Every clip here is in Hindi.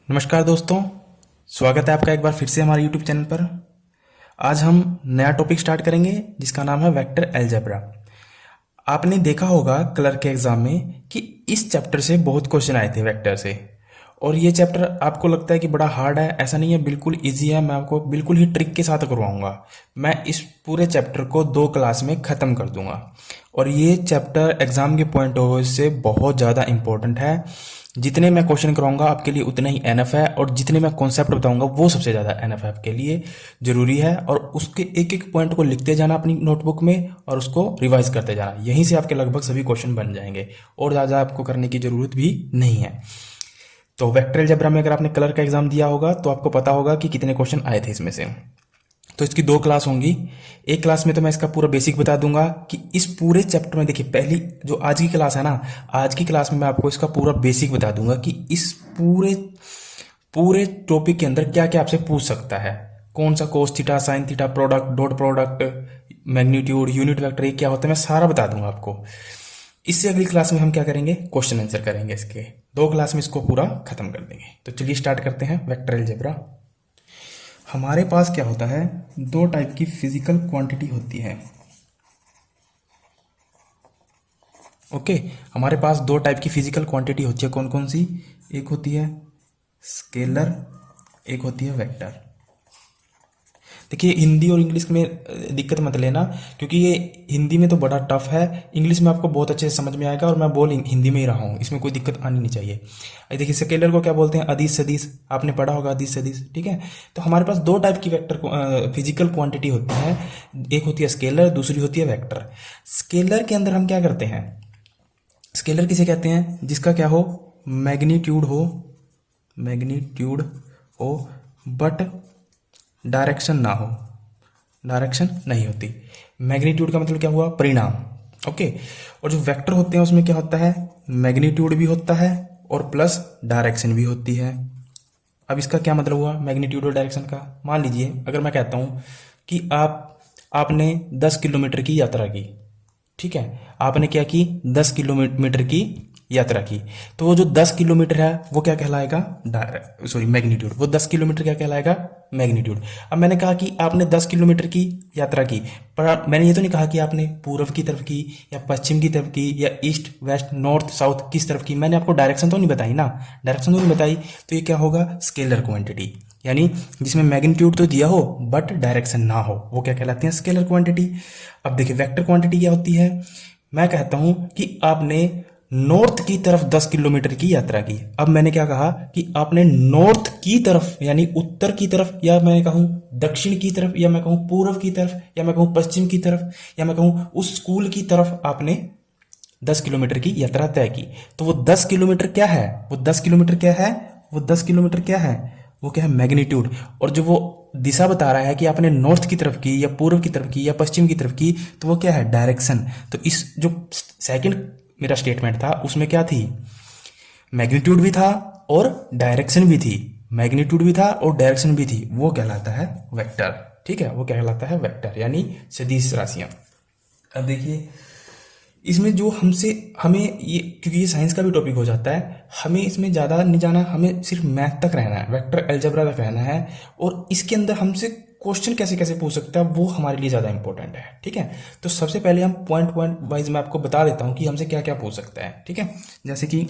नमस्कार दोस्तों। स्वागत है आपका एक बार फिर से हमारे YouTube चैनल पर। आज हम नया टॉपिक स्टार्ट करेंगे जिसका नाम है वेक्टर अलजेब्रा। आपने देखा होगा क्लर्क के एग्जाम में कि इस चैप्टर से बहुत क्वेश्चन आए थे वेक्टर से, और ये चैप्टर आपको लगता है कि बड़ा हार्ड है। ऐसा नहीं है, बिल्कुल इजी है। मैं आपको बिल्कुल ही ट्रिक के साथ करवाऊंगा। मैं इस पूरे चैप्टर को 2 क्लास में ख़त्म कर दूंगा, और ये चैप्टर एग्जाम के पॉइंट ऑफ व्यू से बहुत ज़्यादा इंपॉर्टेंट है। जितने मैं क्वेश्चन कराऊंगा आपके लिए उतने ही एनफ है, और जितने मैं कॉन्सेप्ट बताऊंगा वो सबसे ज़्यादा एनफ है आपके लिए, ज़रूरी है। और उसके एक एक पॉइंट को लिखते जाना अपनी नोटबुक में और उसको रिवाइज करते जाना। यहीं से आपके लगभग सभी क्वेश्चन बन जाएंगे और ज़्यादा आपको करने की ज़रूरत भी नहीं है। तो वेक्टर अलजेब्रा में अगर आपने कलर का एग्जाम दिया होगा तो आपको पता होगा कि कितने क्वेश्चन आए थे इसमें से। तो इसकी 2 क्लास होंगी। एक क्लास में तो मैं इसका पूरा बेसिक बता दूंगा कि इस पूरे चैप्टर में, देखिए पहली जो आज की क्लास है ना, आज की क्लास में मैं आपको इसका पूरा बेसिक बता दूंगा कि इस पूरे पूरे टॉपिक के अंदर क्या क्या आपसे पूछ सकता है। कौन सा cos theta, sine theta, product, dot product, magnitude, unit vector, ये क्या होता है, मैं सारा बता दूंगा आपको। इससे अगली क्लास में हम क्या करेंगे, क्वेश्चन आंसर करेंगे। इसके 2 क्लास में इसको पूरा खत्म कर देंगे। तो चलिए स्टार्ट करते हैं वेक्टर अलजेब्रा। हमारे पास क्या होता है, 2 टाइप की फिजिकल क्वांटिटी होती है। ओके, हमारे पास 2 टाइप की फिजिकल क्वांटिटी होती है। कौन कौन सी? एक होती है स्केलर, एक होती है वेक्टर। देखिए हिंदी और इंग्लिश में दिक्कत मत लेना, क्योंकि ये हिंदी में तो बड़ा टफ है, इंग्लिश में आपको बहुत अच्छे से समझ में आएगा। और मैं बोल हिंदी में ही रहा हूँ, इसमें कोई दिक्कत आनी नहीं चाहिए। देखिए स्केलर को क्या बोलते हैं, अदिश सदिश, आपने पढ़ा होगा अदिश सदिश, ठीक है। तो हमारे पास 2 टाइप की वेक्टर फिजिकल क्वांटिटी होती है। एक होती है स्केलर, दूसरी होती है वेक्टर। स्केलर के अंदर हम क्या करते हैं, स्केलर किसे कहते हैं, जिसका क्या हो, मैग्नीट्यूड हो बट डायरेक्शन ना हो, डायरेक्शन नहीं होती। मैग्नीट्यूड का मतलब क्या हुआ, परिणाम। ओके, और जो वेक्टर होते हैं उसमें क्या होता है, मैग्नीट्यूड भी होता है और प्लस डायरेक्शन भी होती है। अब इसका क्या मतलब हुआ, मैग्नीट्यूड और डायरेक्शन का? मान लीजिए अगर मैं कहता हूं कि आपने 10 किलोमीटर की यात्रा की, ठीक है, आपने क्या की, 10 किलोमीटर की यात्रा की, तो वो जो 10 किलोमीटर है वो क्या कहलाएगा, मैग्नीट्यूड। वो 10 किलोमीटर क्या कहलाएगा, मैग्नीट्यूड। अब मैंने कहा कि आपने 10 किलोमीटर की यात्रा की, पर मैंने ये तो नहीं कहा कि आपने पूर्व की तरफ की या पश्चिम की तरफ की या ईस्ट वेस्ट नॉर्थ साउथ किस तरफ की। मैंने आपको डायरेक्शन तो नहीं बताई ना, डायरेक्शन तो नहीं बताई। तो ये क्या होगा, स्केलर क्वांटिटी, यानी जिसमें मैग्नीट्यूड तो दिया हो बट डायरेक्शन ना हो, वो क्या कहलाती है, स्केलर क्वांटिटी। अब देखिए वेक्टर क्वांटिटी क्या होती है, मैं कहता हूं कि आपने नॉर्थ की तरफ 10 किलोमीटर की यात्रा की। अब मैंने क्या कहा कि आपने नॉर्थ की तरफ यानी उत्तर की तरफ, या मैं कहूं दक्षिण की तरफ, या मैं कहूं पूर्व की तरफ, या मैं कहूं पश्चिम की तरफ, या मैं कहूं उस स्कूल की तरफ आपने 10 किलोमीटर की यात्रा तय की। तो वो 10 किलोमीटर क्या है, वो 10 किलोमीटर क्या है, वो 10 किलोमीटर क्या है, वो क्या है, मैग्नीट्यूड। और जो वो दिशा बता रहा है कि आपने नॉर्थ की तरफ की या पूर्व की तरफ की या पश्चिम की तरफ की, तो वो क्या है, डायरेक्शन। तो इस जो सेकंड मेरा स्टेटमेंट था उसमें क्या थी, मैग्नीट्यूड भी था और डायरेक्शन भी थी, मैग्नीट्यूड भी था और डायरेक्शन भी थी, वो कहलाता है वेक्टर। ठीक है, वो कहलाता है वेक्टर, यानी सदिश राशियां। अब देखिए इसमें जो हमें ये, क्योंकि ये साइंस का भी टॉपिक हो जाता है, हमें इसमें ज़्यादा नहीं जाना, हमें सिर्फ मैथ तक रहना है, वेक्टर अलजेब्रा तक रहना है। और इसके अंदर हमसे क्वेश्चन कैसे कैसे पूछ सकता है वो हमारे लिए ज़्यादा इंपॉर्टेंट है। ठीक है, तो सबसे पहले हम पॉइंट वाइज मैं आपको बता देता हूँ कि हमसे क्या क्या पूछ सकता है। ठीक है, जैसे कि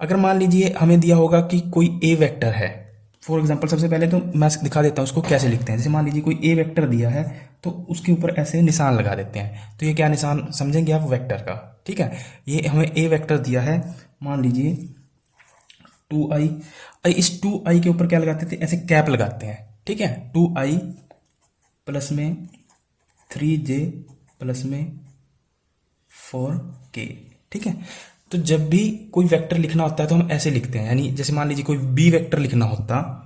अगर मान लीजिए हमें दिया होगा कि कोई ए वेक्टर है, फॉर एग्जाम्पल सबसे पहले तो मैं दिखा देता हूँ उसको कैसे लिखते हैं। जैसे मान लीजिए कोई ए वेक्टर दिया है तो उसके ऊपर ऐसे निशान लगा देते हैं। तो ये क्या निशान समझेंगे आप, वेक्टर का। ठीक है, ये हमें ए वेक्टर दिया है, मान लीजिए 2i। इस 2i के ऊपर क्या लगाते थे, ऐसे कैप लगाते हैं। ठीक है, 2i प्लस में 3j प्लस में 4k। ठीक है, तो जब भी कोई वेक्टर लिखना होता है तो हम ऐसे लिखते हैं। यानी जैसे मान लीजिए कोई बी वेक्टर लिखना होता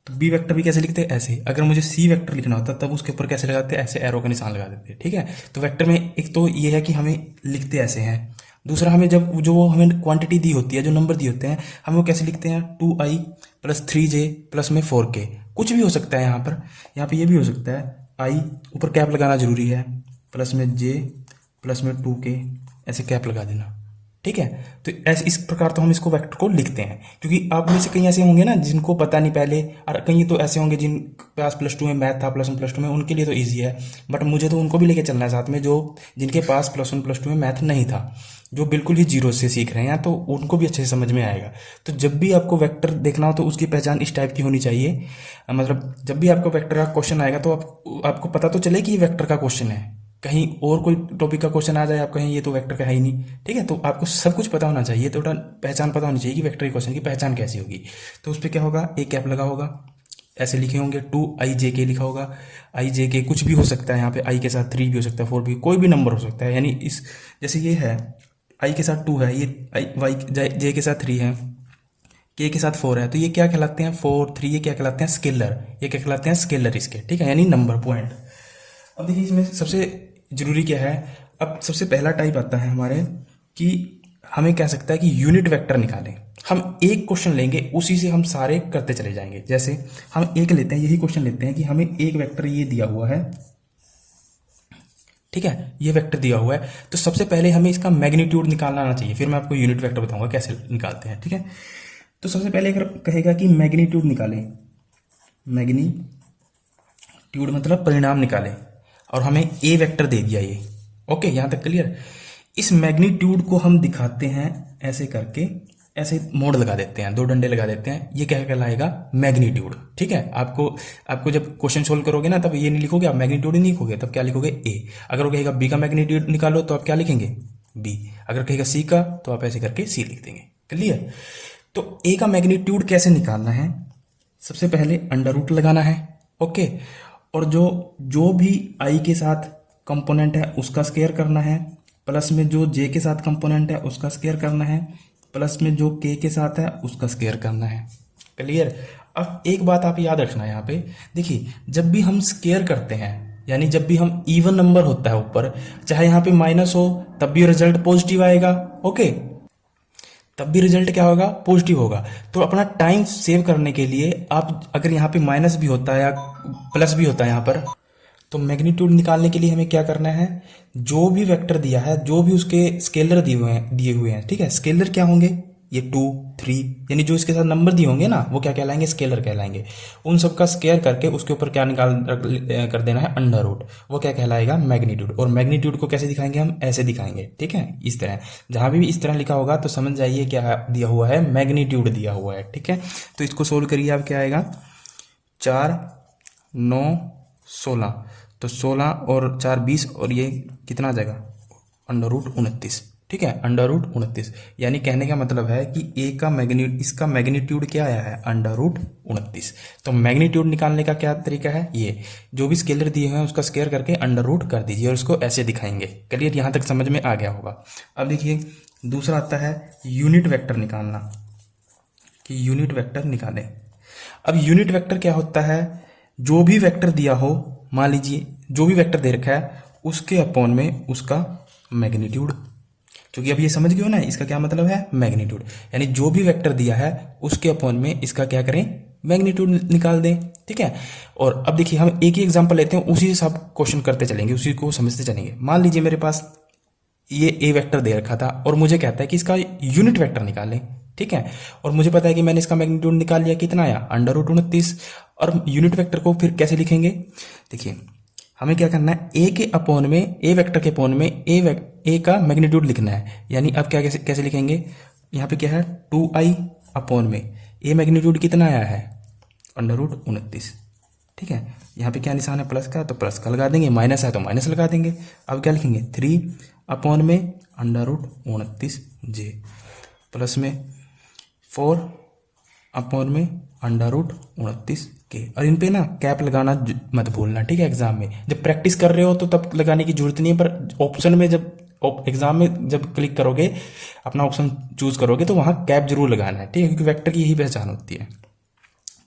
तो बी वेक्टर भी कैसे लिखते हैं, ऐसे। अगर मुझे सी वेक्टर लिखना होता तब उसके ऊपर कैसे लगाते हैं, ऐसे एरो का निशान लगा देते हैं। ठीक है, तो वेक्टर में एक तो ये है कि हमें लिखते ऐसे हैं। दूसरा, हमें जब जो हमें क्वांटिटी दी होती है, जो नंबर दिए होते हैं, हम वो कैसे लिखते हैं, 2i प्लस 3j प्लस में 4k। कुछ भी हो सकता है यहाँ पे ये भी हो सकता है, i ऊपर कैप लगाना जरूरी है, प्लस में j प्लस में 2k, ऐसे कैप लगा देना। ठीक है। तो ऐसे इस प्रकार तो हम इसको वेक्टर को लिखते हैं, क्योंकि आप में से कई ऐसे होंगे ना जिनको पता नहीं पहले, और कई तो ऐसे होंगे जिन पास +2 में मैथ था, +1 +2 में, उनके लिए तो ईजी है। बट मुझे तो उनको भी लेके चलना है साथ में, जो जिनके पास +1 +2 में मैथ नहीं था, जो बिल्कुल ही जीरो से सीख रहे हैं, तो उनको भी अच्छे से समझ में आएगा। तो जब भी आपको वेक्टर देखना हो तो उसकी पहचान इस टाइप की होनी चाहिए। मतलब जब भी आपको वेक्टर का क्वेश्चन आएगा तो आपको पता तो चले कि ये वेक्टर का क्वेश्चन है। कहीं और कोई टॉपिक का क्वेश्चन आ जाए, आप कहें ये तो वेक्टर का है ही नहीं, ठीक है। तो आपको सब कुछ पता होना चाहिए, तो पहचान पता होनी चाहिए कि वेक्टर के क्वेश्चन की पहचान कैसी होगी। तो उस पर क्या होगा, एक कैप लगा होगा, ऐसे लिखे होंगे 2ijk लिखा होगा। ijk कुछ भी हो सकता है, यहाँ पे i के साथ 3 भी हो सकता है, 4 भी, कोई भी नंबर हो सकता है। यानी इस जैसे ये है i के साथ 2 है, ये j के साथ 3 है, k के साथ 4 है, तो ये क्या कहलाते हैं, 4 3, ये क्या कहलाते हैं, स्केलर। ये क्या कहलाते हैं, स्केलर इसके, ठीक है, यानी नंबर पॉइंट। अब देखिए इसमें सबसे जरूरी क्या है, अब सबसे पहला टाइप आता है हमारे कि हमें कह सकता है कि यूनिट वेक्टर निकालें। हम एक क्वेश्चन लेंगे, उसी से हम सारे करते चले जाएंगे। जैसे हम एक लेते हैं, यही क्वेश्चन लेते हैं कि हमें एक वेक्टर ये दिया हुआ है, ठीक है, ये वेक्टर दिया हुआ है, तो सबसे पहले हमें इसका मैग्नीट्यूड निकालना आना चाहिए, फिर मैं आपको यूनिट वेक्टर बताऊंगा कैसे निकालते हैं, ठीक है। तो सबसे पहले अगर कहेगा कि मैग्नीट्यूड निकालें, मैग्नीट्यूड मतलब परिणाम निकालें, और हमें ए वेक्टर दे दिया ये, ओके, यहां तक क्लियर। इस मैग्नीट्यूड को हम दिखाते हैं ऐसे करके, ऐसे मोड़ लगा देते हैं, 2 डंडे लगा देते हैं, ये क्या कहलाएगा, मैग्नीट्यूड, ठीक है। आपको जब क्वेश्चन सोल्व करोगे ना, तब ये नहीं लिखोगे आप, मैग्नीट्यूड नहीं लिखोगे, तब क्या लिखोगे, ए। अगर वो कहेगा बी का मैग्नीट्यूड निकालो, तो आप क्या लिखेंगे, बी। अगर कहेगा सी का, तो आप ऐसे करके सी लिख देंगे, क्लियर। तो ए का मैग्नीट्यूड कैसे निकालना है, सबसे पहले अंडर रूट लगाना है, ओके, और जो भी आई के साथ कंपोनेंट है उसका स्क्वायर करना है, प्लस में जो जे के साथ कंपोनेंट है उसका स्क्वायर करना है, प्लस में जो के के साथ है उसका स्क्वायर करना है, क्लियर। अब एक बात आप याद रखना है यहाँ पे, देखिए जब भी हम स्क्वायर करते हैं, यानी जब भी हम इवन नंबर होता है ऊपर, चाहे यहाँ पे माइनस हो, तब भी रिजल्ट पॉजिटिव आएगा, ओके, तब भी रिजल्ट क्या होगा, पॉजिटिव होगा। तो अपना टाइम सेव करने के लिए आप, अगर यहाँ पे माइनस भी होता है या प्लस भी होता है यहाँ पर, तो मैग्नीट्यूड निकालने के लिए हमें क्या करना है, जो भी वेक्टर दिया है, जो भी उसके स्केलर दिए हुए हैं, ठीक है, स्केलर क्या होंगे, ये 2 3, यानी जो इसके साथ नंबर दिए होंगे ना, वो क्या कहलाएंगे, स्केलर कहलाएंगे। उन सब का स्क्वायर करके उसके ऊपर क्या कर देना है, अंडर रूट, वो क्या कहलाएगा, मैग्नीट्यूड। और मैग्नीट्यूड को कैसे दिखाएंगे, हम ऐसे दिखाएंगे, ठीक है, इस तरह। जहां भी इस तरह लिखा होगा तो समझ जाइए क्या दिया हुआ है, मैग्नीट्यूड दिया हुआ है, ठीक है। तो इसको सोल्व करिए, अब क्या आएगा, 4 9 16, तो 16 और 4 20, और ये कितना आ जाएगा, अंडर रूट 29, ठीक है, अंडर रूट 29। यानी कहने का मतलब है कि ए का इसका मैग्नीट्यूड क्या आया है, अंडर रूट 29। तो मैग्नीट्यूड निकालने का क्या तरीका है, ये जो भी स्केलर दिए हुए हैं उसका स्क्वायर करके अंडर रूट कर दीजिए, और इसको ऐसे दिखाएंगे, क्लियर, यहां तक समझ में आ गया होगा। अब देखिए दूसरा आता है यूनिट वेक्टर निकालना, कि यूनिट वेक्टर निकालें। अब यूनिट वेक्टर क्या होता है, जो भी वेक्टर दिया हो, मान लीजिए जो भी वेक्टर दे रखा है उसके अपॉन में उसका मैग्नीट्यूड, क्योंकि अब ये समझ गए हो ना, इसका क्या मतलब है, मैग्नीट्यूड, यानी जो भी वेक्टर दिया है उसके अपॉन में इसका क्या करें, मैग्नीट्यूड निकाल दें, ठीक है। और अब देखिए हम एक ही एग्जांपल लेते हैं, उसी से सब क्वेश्चन करते चलेंगे, उसी को समझते चलेंगे। मान लीजिए मेरे पास ये ए वेक्टर दे रखा था और मुझे कहता है कि इसका यूनिट वेक्टर निकालें, ठीक है, और मुझे पता है कि मैंने इसका मैग्नीट्यूड निकाल लिया, कितना आया, अंडर रूट 29। और यूनिट वेक्टर को फिर कैसे लिखेंगे, देखिए हमें क्या करना है, ए के अपॉन में, ए वेक्टर के अपॉन में ए का मैग्नीट्यूड लिखना है। यानी अब क्या कैसे लिखेंगे, यहाँ पे क्या है, 2i अपॉन में ए मैग्नीट्यूड कितना आया है, अंडर रूट 29, ठीक है। यहाँ पे क्या निशान है, प्लस का, तो प्लस का लगा देंगे, माइनस है तो माइनस लगा देंगे। अब क्या लिखेंगे, 3 अपॉन में अंडर रूट 29 जे, प्लस में 4 अपॉन में अंडर रूट 29 के। और इन पे ना कैप लगाना मत भूलना, ठीक है। एग्जाम में जब प्रैक्टिस कर रहे हो तो तब लगाने की जरूरत नहीं है, पर ऑप्शन में जब एग्जाम में जब क्लिक करोगे, अपना ऑप्शन चूज करोगे, तो वहां कैप जरूर लगाना है, ठीक है, क्योंकि वेक्टर की यही पहचान होती है।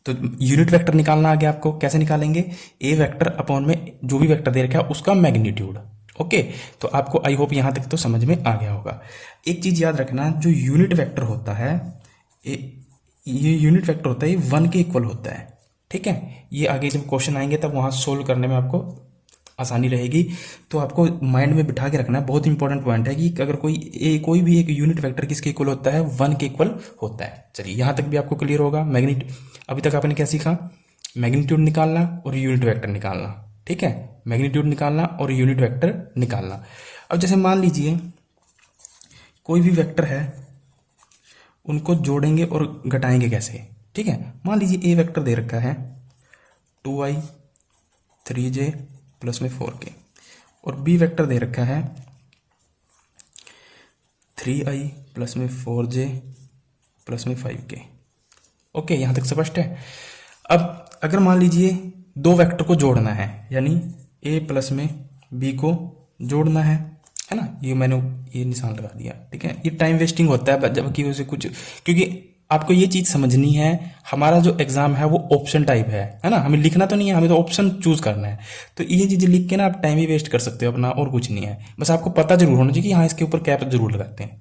तो यूनिट वेक्टर निकालना आ गया आपको, कैसे निकालेंगे, ए वेक्टर अपॉन में जो भी वेक्टर दे रखा है उसका मैग्नीट्यूड, ओके। तो आपको आई होप यहां तक तो समझ में आ गया होगा। एक चीज याद रखना, जो यूनिट वेक्टर होता है, ये यूनिट वेक्टर होता है, ये 1 के इक्वल होता है, ठीक है। ये आगे जब क्वेश्चन आएंगे तब वहां सोल्व करने में आपको आसानी रहेगी। तो आपको माइंड में बिठा के रखना है, बहुत इंपॉर्टेंट पॉइंट है कि अगर कोई भी एक यूनिट वेक्टर किसके इक्वल होता है, 1 के इक्वल होता है। चलिए यहाँ तक भी आपको क्लियर होगा। अभी तक आपने क्या सीखा, मैग्नीट्यूड निकालना और यूनिट वेक्टर निकालना, ठीक है, मैग्नीट्यूड निकालना और यूनिट वेक्टर निकालना। अब जैसे मान लीजिए कोई भी वेक्टर है, उनको जोड़ेंगे और घटाएंगे कैसे, ठीक है। मान लीजिए ए वेक्टर दे रखा है 2i 3j प्लस में 4k, और बी वेक्टर दे रखा है 3i प्लस में 4j प्लस में 5k। ओके, यहाँ तक स्पष्ट है। अब अगर मान लीजिए दो वेक्टर को जोड़ना है, यानी a प्लस में b को जोड़ना है ना, ये मैंने ये निशान लगा दिया, ठीक है। ये टाइम वेस्टिंग होता है जबकि उसे कुछ, क्योंकि आपको ये चीज समझनी है, हमारा जो एग्जाम है वो ऑप्शन टाइप है ना, हमें लिखना तो नहीं है, हमें तो ऑप्शन चूज करना है। तो ये चीजें लिख के ना आप टाइम ही वेस्ट कर सकते हो अपना, और कुछ नहीं है। बस आपको पता जरूर होना चाहिए कि हाँ इसके ऊपर कैप जरूर लगाते हैं।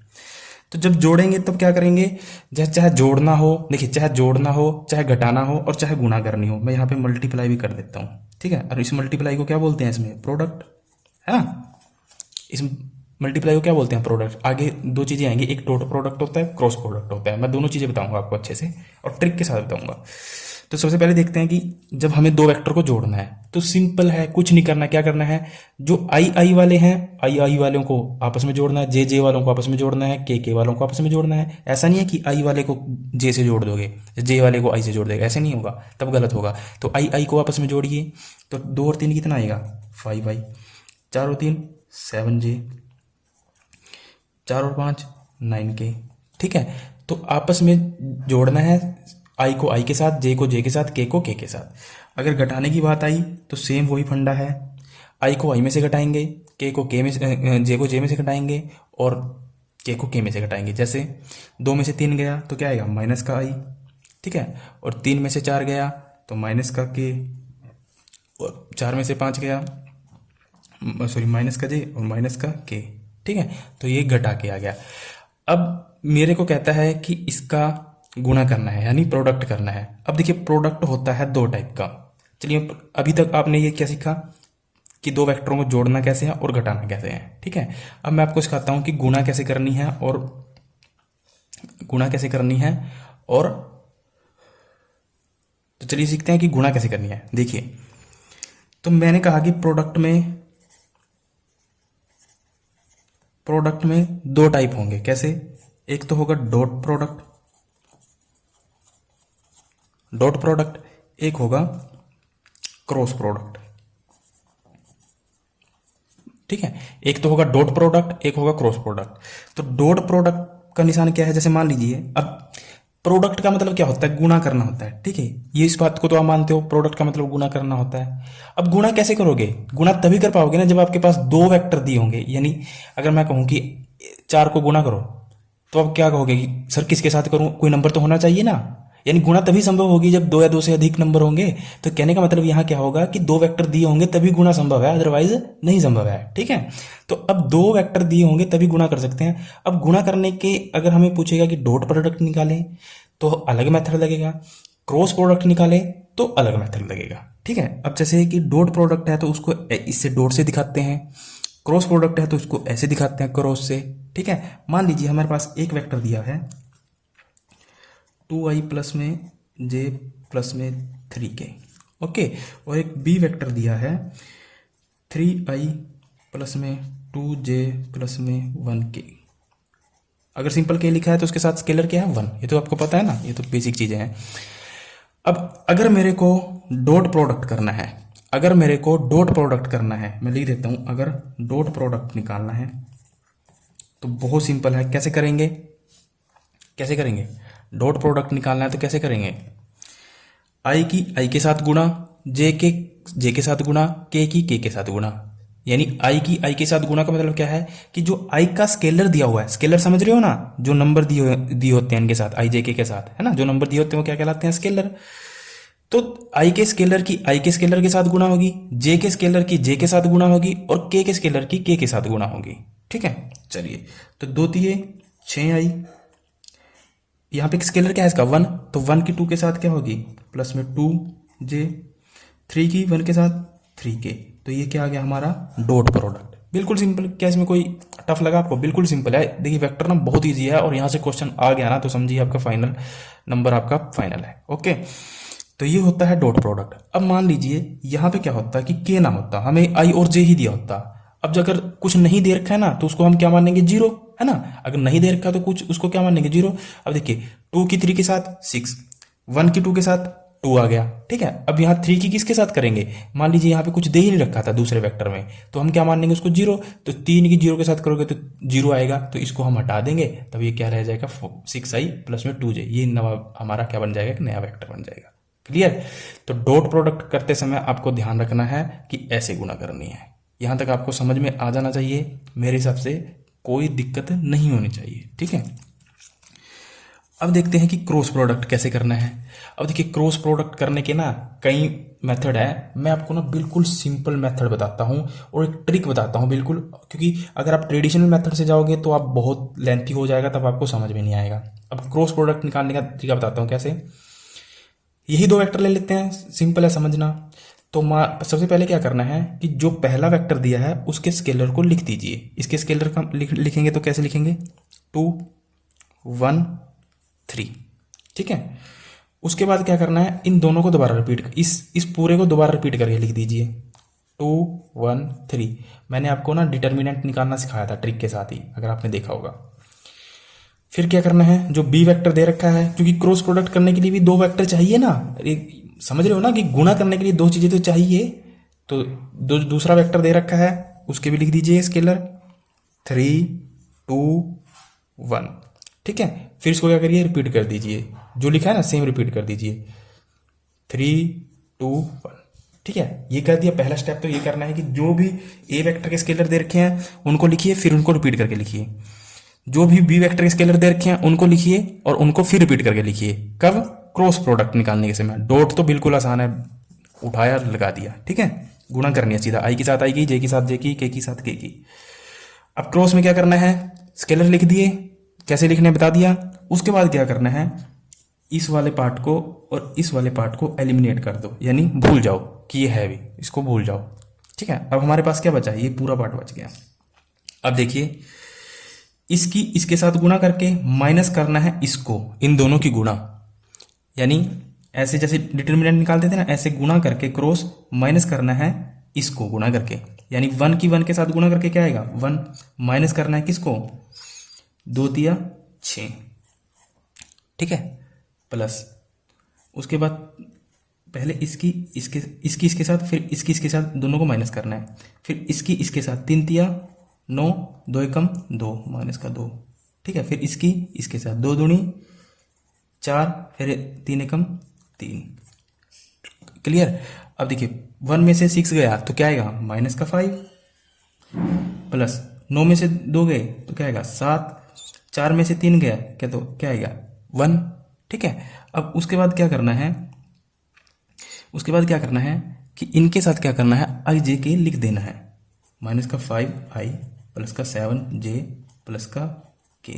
तो जब जोड़ेंगे तब क्या करेंगे, चाहे जोड़ना हो, देखिए चाहे जोड़ना हो, चाहे घटाना हो, और चाहे गुणा करनी हो, मैं यहाँ पे मल्टीप्लाई भी कर देता हूँ, ठीक है। और इस मल्टीप्लाई को क्या बोलते हैं, इसमें प्रोडक्ट है ना, इस मल्टीप्लाई को क्या बोलते हैं, प्रोडक्ट। आगे दो चीजें आएंगी, एक डॉट प्रोडक्ट होता है, क्रॉस प्रोडक्ट होता है। मैं दोनों चीजें बताऊंगा आपको अच्छे से और ट्रिक के साथ बताऊंगा। तो सबसे पहले देखते हैं कि जब हमें दो वेक्टर को जोड़ना है तो सिंपल है, कुछ नहीं करना। क्या करना है, जो आई वाले हैं, आई वालों को आपस में जोड़ना है, जे वालों को आपस में जोड़ना है, के वालों को आपस में जोड़ना है। ऐसा नहीं है कि आई वाले को जे से जोड़ दोगे, जे वाले को आई से जोड़ देगा, ऐसे नहीं होगा, तब गलत होगा। तो आई को आपस में जोड़िए, तो 2 और 3 कितना आएगा, 5i, 4 और 3 7j, 4 और 5 9k, ठीक है। तो आपस में जोड़ना है, आई को आई के साथ, जे को जे के साथ, के को के के साथ। अगर घटाने की बात आई तो सेम वही फंडा है, आई को आई में से घटाएंगे, के को के में से, जे को जे में से घटाएंगे, और के को के में से घटाएंगे। जैसे 2 में से 3 गया तो क्या आएगा, माइनस का आई, ठीक है। और 3 में से 4 गया तो माइनस का के, और 4 में से 5 गया, सॉरी माइनस का जे और माइनस का के, ठीक है। तो ये घटा के आ गया। अब मेरे को कहता है कि इसका गुणा करना है, यानी प्रोडक्ट करना है। अब देखिए प्रोडक्ट होता है 2 टाइप का। चलिए अभी तक आपने ये क्या सीखा कि दो वेक्टरों को जोड़ना कैसे है और घटाना कैसे है, ठीक है। अब मैं आपको सिखाता हूं कि गुणा कैसे करनी है, और गुणा कैसे करनी है, और तो चलिए सीखते हैं कि गुणा कैसे करनी है। देखिए, तो मैंने कहा कि प्रोडक्ट में 2 टाइप होंगे। कैसे, एक तो होगा डॉट प्रोडक्ट, एक होगा क्रॉस प्रोडक्ट, ठीक है। एक तो होगा डॉट प्रोडक्ट, एक होगा क्रॉस प्रोडक्ट। तो डॉट प्रोडक्ट का निशान क्या है, जैसे मान लीजिए, अब प्रोडक्ट का मतलब क्या होता है, गुणा करना होता है, ठीक है। ये इस बात को तो आप मानते हो, प्रोडक्ट का मतलब गुणा करना होता है। अब गुणा कैसे करोगे, गुणा तभी कर पाओगे ना जब आपके पास 2 वेक्टर दिए होंगे। यानी अगर मैं कहूं कि 4 को गुणा करो, तो आप क्या कहोगे कि सर किसके साथ करूं, कोई नंबर तो होना चाहिए ना। यानी गुणा तभी संभव होगी जब 2 या 2 से अधिक नंबर होंगे। तो कहने का मतलब यहाँ क्या होगा कि 2 वेक्टर दिए होंगे तभी गुणा संभव है, अदरवाइज नहीं संभव है, ठीक है। तो अब 2 वेक्टर दिए होंगे तभी गुणा कर सकते हैं। अब गुणा करने के अगर हमें पूछेगा कि डॉट प्रोडक्ट निकालें तो अलग मेथड लगेगा, क्रॉस प्रोडक्ट निकालें तो अलग मेथड लगेगा, ठीक है। अब जैसे कि डॉट प्रोडक्ट है तो उसको इससे डॉट से दिखाते हैं, क्रॉस प्रोडक्ट है तो उसको ऐसे दिखाते हैं, क्रॉस से, ठीक है। मान लीजिए हमारे पास एक वेक्टर दिया है 2i प्लस में j प्लस में 3k, ओके, और एक बी वेक्टर दिया है 3i प्लस में 2j प्लस में 1k। अगर सिंपल के लिखा है तो उसके साथ स्केलर क्या है, 1। ये तो आपको पता है ना, ये तो बेसिक चीजें हैं। अब अगर मेरे को डॉट प्रोडक्ट करना है, मैं लिख देता हूं, अगर डॉट प्रोडक्ट निकालना है तो बहुत सिंपल है। कैसे करेंगे, डॉट प्रोडक्ट निकालना है तो कैसे करेंगे, आई की आई के साथ गुणा, जे के साथ गुणा, के के साथ गुणा। यानी आई की आई के साथ गुणा का मतलब क्या है कि जो आई का स्केलर दिया हुआ है, स्केलर समझ रहे हो ना, जो नंबर दिए होते हैं इनके साथ, आई जे के साथ, है ना, जो नंबर दिए होते हैं वो क्या कहलाते हैं, स्केलर। तो आई के स्केलर की आई के स्केलर के साथ गुणा होगी, जे के स्केलर की जे के साथ गुणा होगी, और के स्केलर की के साथ गुणा होगी, ठीक है। चलिए, तो 2 तिये 6i, यहाँ पे स्केलर क्या है इसका, 1, तो 1 की 2 के साथ क्या होगी, प्लस में 2j, 3 की 1 के साथ 3k, तो ये क्या आ गया हमारा डॉट प्रोडक्ट। बिल्कुल सिंपल, क्या इसमें कोई टफ लगा आपको? बिल्कुल सिंपल है। देखिए वेक्टर ना बहुत ईजी है, और यहाँ से क्वेश्चन आ गया ना तो समझिए आपका फाइनल नंबर आपका फाइनल है। ओके, तो ये होता है डॉट प्रोडक्ट। अब मान लीजिए यहाँ पे क्या होता है कि के ना होता, हमें आई और जे ही दिया होता। अब जो अगर कुछ नहीं दे रखा है ना तो उसको हम क्या मानेंगे? जीरो, है ना। अगर नहीं दे रखा तो कुछ उसको क्या मानेंगे? जीरो। अब देखिए 2 की 3 के साथ 6, 1 की 2 के साथ 2 आ गया, ठीक है। अब यहाँ 3 की किसके साथ करेंगे? मान लीजिए यहाँ पे कुछ दे ही नहीं रखा था दूसरे वेक्टर में, तो हम क्या मान लेंगे उसको? जीरो। तो 3 की 0 के साथ करोगे तो जीरो आएगा, तो इसको हम हटा देंगे, तब ये क्या रह जाएगा? 6i प्लस में 2j। ये नवा हमारा क्या बन जाएगा? नया वेक्टर बन जाएगा। क्लियर? तो डॉट प्रोडक्ट करते समय आपको ध्यान रखना है कि ऐसे गुणा करनी है। यहां तक आपको समझ में आ जाना चाहिए, मेरे हिसाब से कोई दिक्कत नहीं होनी चाहिए, ठीक है। अब देखते हैं कि क्रॉस प्रोडक्ट कैसे करना है। अब देखिए क्रॉस प्रोडक्ट करने के ना कई मेथड है, मैं आपको ना बिल्कुल सिंपल मेथड बताता हूँ और एक ट्रिक बताता हूँ बिल्कुल, क्योंकि अगर आप ट्रेडिशनल मेथड से जाओगे तो आप बहुत लेंथी हो जाएगा, तब आपको समझ में नहीं आएगा। अब क्रॉस प्रोडक्ट निकालने का तरीका बताता हूँ कैसे। यही दो वेक्टर ले लेते हैं, सिंपल है समझना। तो सबसे पहले क्या करना है कि जो पहला वेक्टर दिया है उसके स्केलर को लिख दीजिए। इसके स्केलर का लिखेंगे तो कैसे लिखेंगे? 2 1 3, ठीक है। उसके बाद क्या करना है? इन दोनों को दोबारा रिपीट, इस पूरे को दोबारा रिपीट करके लिख दीजिए। 2 1 3। मैंने आपको ना डिटर्मिनेंट निकालना सिखाया था ट्रिक के साथ ही, अगर आपने देखा होगा। फिर क्या करना है? जो बी वेक्टर दे रखा है, क्योंकि क्रॉस प्रोडक्ट करने के लिए भी दो वेक्टर चाहिए ना, समझ रहे हो ना कि गुणा करने के लिए दो चीजें तो चाहिए। तो दूसरा वेक्टर दे रखा है, उसके भी लिख दीजिए स्केलर 3 2 1, ठीक है। फिर इसको क्या करिए? रिपीट कर दीजिए, जो लिखा है ना सेम रिपीट कर दीजिए 3 2 1, ठीक है। ये कर दिया। पहला स्टेप तो ये करना है कि जो भी ए वेक्टर के स्केलर दे रखे हैं उनको लिखिए, फिर उनको रिपीट करके लिखिए। जो भी बी वेक्टर के स्केलर दे रखे हैं उनको लिखिए और उनको फिर रिपीट करके लिखिए। कब? क्रॉस प्रोडक्ट निकालने के समय। डॉट तो बिल्कुल आसान है, उठाया लगा दिया, ठीक है। गुणा करनी है सीधा, आई के साथ आई की, जे के साथ जे की, के साथ के की। अब क्रॉस में क्या करना है? स्केलर लिख दिए, कैसे लिखने बता दिया। उसके बाद क्या करना है? इस वाले पार्ट को और इस वाले पार्ट को एलिमिनेट कर दो, यानी भूल जाओ कि ये है भी, इसको भूल जाओ, ठीक है। अब हमारे पास क्या बचा है? ये पूरा पार्ट बच गया। अब देखिए इसकी इसके साथ गुणा करके माइनस करना है इसको, इन दोनों की गुणा, यानी ऐसे जैसे डिटर्मिनेंट निकालते थे ना, ऐसे गुणा करके क्रॉस माइनस करना है इसको गुणा करके, यानी 1 की 1 के साथ गुणा करके क्या आएगा? 1 माइनस करना है किसको? 2 तिया 6, ठीक है, प्लस उसके बाद पहले इसकी इसके साथ, फिर इसके साथ, दोनों को माइनस करना है। फिर इसकी इसके साथ 3 तिया 9, 2 एकम 2, माइनस का 2, ठीक है। फिर इसकी इसके साथ 2 दूनी 4, फिर 3 एकम 3। क्लियर? अब देखिए 1 में से 6 गया तो क्या आएगा? माइनस का 5, प्लस 9 में से 2 गए तो क्या आएगा? 7, 4 में से 3 गया क्या, तो क्या आएगा? 1, ठीक है। अब उसके बाद क्या करना है? उसके बाद क्या करना है कि इनके साथ क्या करना है? आई जे के लिख देना है। माइनस का 5i प्लस का 7j प्लस का k।